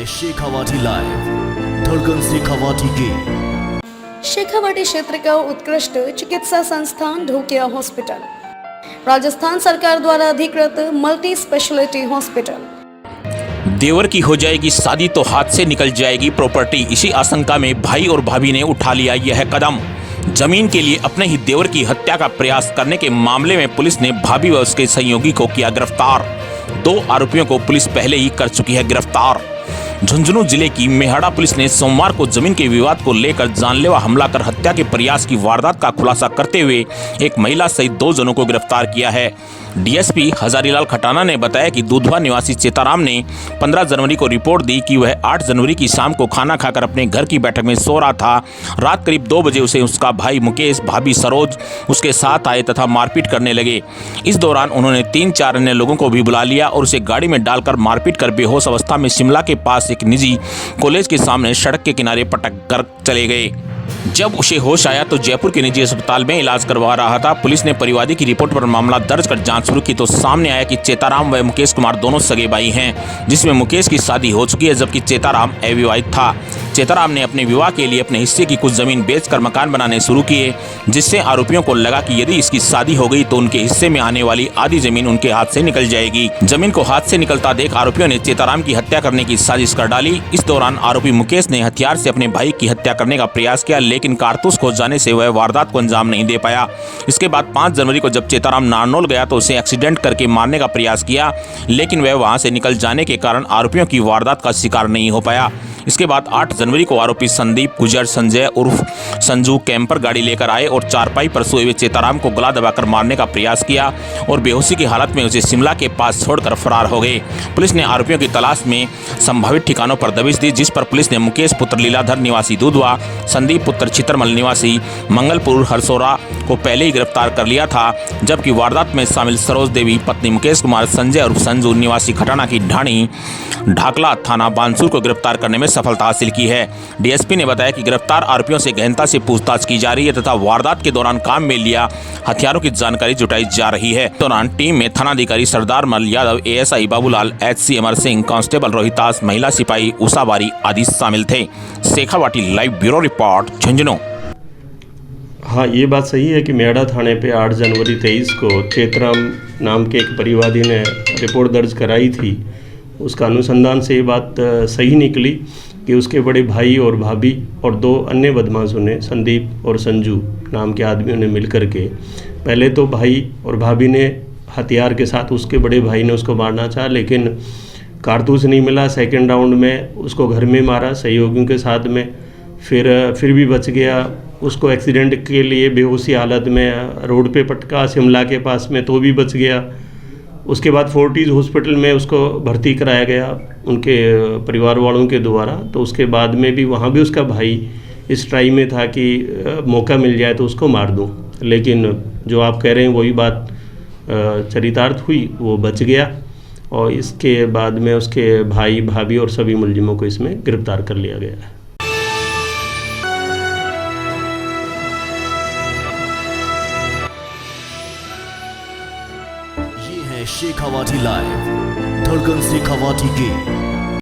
है शेखावाटी लाइव, धड़कन शेखावाटी की। शेखावाटी क्षेत्र का उत्कृष्ट चिकित्सा संस्थान ढोकिया हॉस्पिटल, राजस्थान सरकार द्वारा अधिकृत मल्टी स्पेशलिटी हॉस्पिटल। देवर की हो जाएगी शादी तो हाथ से निकल जाएगी प्रॉपर्टी। इसी आशंका में भाई और भाभी ने उठा लिया यह कदम। जमीन के लिए अपने ही देवर की हत्या का प्रयास करने के मामले में पुलिस ने भाभी व उसके सहयोगी को किया गिरफ्तार। 2 आरोपियों को पुलिस पहले ही कर चुकी है गिरफ्तार। झुंझुनू जिले की मेहड़ा पुलिस ने सोमवार को जमीन के विवाद को लेकर जानलेवा हमला कर हत्या के प्रयास की वारदात का खुलासा करते हुए एक महिला सहित 2 जनों को गिरफ्तार किया है। डीएसपी हजारीलाल खटाना ने बताया कि दूधवा निवासी चेताराम ने 15 जनवरी को रिपोर्ट दी कि वह 8 जनवरी की शाम को खाना खाकर अपने घर की बैठक में सो रहा था। रात करीब 2 बजे उसे उसका भाई मुकेश, भाभी सरोज उसके साथ आए तथा मारपीट करने लगे। इस दौरान उन्होंने 3-4 अन्य लोगों को भी बुला लिया और उसे गाड़ी में डालकर मारपीट कर बेहोश अवस्था में शिमला के पास एक निजी कॉलेज के सामने सड़क के किनारे पटक कर चले गए। जब उसे होश आया तो जयपुर के निजी अस्पताल में इलाज करवा रहा था। पुलिस ने परिवादी की रिपोर्ट पर मामला दर्ज कर जांच शुरू की तो सामने आया कि चेताराम व मुकेश कुमार दोनों सगे भाई हैं, जिसमें मुकेश की शादी हो चुकी है जबकि चेताराम अविवाहित था। चेताराम ने अपने विवाह के लिए अपने हिस्से की कुछ जमीन बेचकर मकान बनाने शुरू किए, जिससे आरोपियों को लगा कि यदि इसकी शादी हो गई तो उनके हिस्से में आने वाली आधी जमीन उनके हाथ से निकल जाएगी। जमीन को हाथ से निकलता देख आरोपियों ने चेताराम की हत्या करने की साजिश कर डाली। इस दौरान आरोपी मुकेश ने हथियार से अपने भाई की हत्या करने का प्रयास किया, लेकिन कारतूस खो जाने से वह वारदात को अंजाम नहीं दे पाया। इसके बाद 5 जनवरी को जब चेताराम नारनौल गया तो उसे एक्सीडेंट करके मारने का प्रयास किया, लेकिन वह वहां से निकल जाने के कारण आरोपियों की वारदात का शिकार नहीं हो पाया। इसके बाद 8 जनवरी को आरोपी संदीप गुजर संजय उर्फ संजू कैंपर गाड़ी लेकर आए और चारपाई पर सोए हुए चेताराम को गला दबाकर मारने का प्रयास किया और बेहोशी की हालत में उसे शिमला के पास छोड़कर फरार हो गए। पुलिस ने आरोपियों की तलाश में संभावित ठिकानों पर दबिश दी, जिस पर पुलिस ने मुकेश पुत्र लीलाधर निवासी दूधवा, संदीप पुत्र चित्रमल निवासी मंगलपुर हरसोरा को पहले ही गिरफ्तार कर लिया था, जबकि वारदात में शामिल सरोज देवी पत्नी मुकेश कुमार संजय और संजू निवासी खटाना की ढाणी ढाकला थाना बानसूर को गिरफ्तार करने में सफलता हासिल की है। डीएसपी ने बताया कि गिरफ्तार आरोपियों से गहनता से पूछताछ की जा रही है तथा वारदात के दौरान काम में लिया हथियारों की जानकारी जुटाई जा रही है। दौरान टीम में थानाधिकारी सरदार मल Yadav, ASI Babulal, HC Amar Singh, constable Rohitas, महिला सिपाही उषाबारी आदि शामिल थे। Shekhawati live bureau report Jhunjhunu. हाँ, ये बात सही है कि मेहड़ा थाने पे 8 जनवरी 23 को चेतराम नाम के एक परिवादी ने रिपोर्ट दर्ज कराई थी। उसका अनुसंधान से ये बात सही निकली कि उसके बड़े भाई और भाभी और 2 अन्य बदमाशों ने, संदीप और संजू नाम के आदमियों ने मिलकर के पहले तो भाई और भाभी ने हथियार के साथ उसके बड़े भाई ने उसको मारना चाहा, लेकिन कारतूस नहीं मिला। सेकंड राउंड में उसको घर में मारा सहयोगियों के साथ में, फिर भी बच गया। उसको एक्सीडेंट के लिए बेहोशी हालत में रोड पे पटका शिमला के पास में, तो भी बच गया। उसके बाद फोर्टिस हॉस्पिटल में उसको भर्ती कराया गया उनके परिवार वालों के द्वारा। तो उसके बाद में भी वहाँ भी उसका भाई इस ट्राई में था कि मौका मिल जाए तो उसको मार दूँ, लेकिन जो आप कह रहे हैं वही बात चरितार्थ हुई, वो बच गया और इसके बाद में उसके भाई, भाभी और सभी मुलजिमों को इसमें गिरफ्तार कर लिया गया है। ये है शेखावाटी लाइव, धड़कन शेखावाटी की।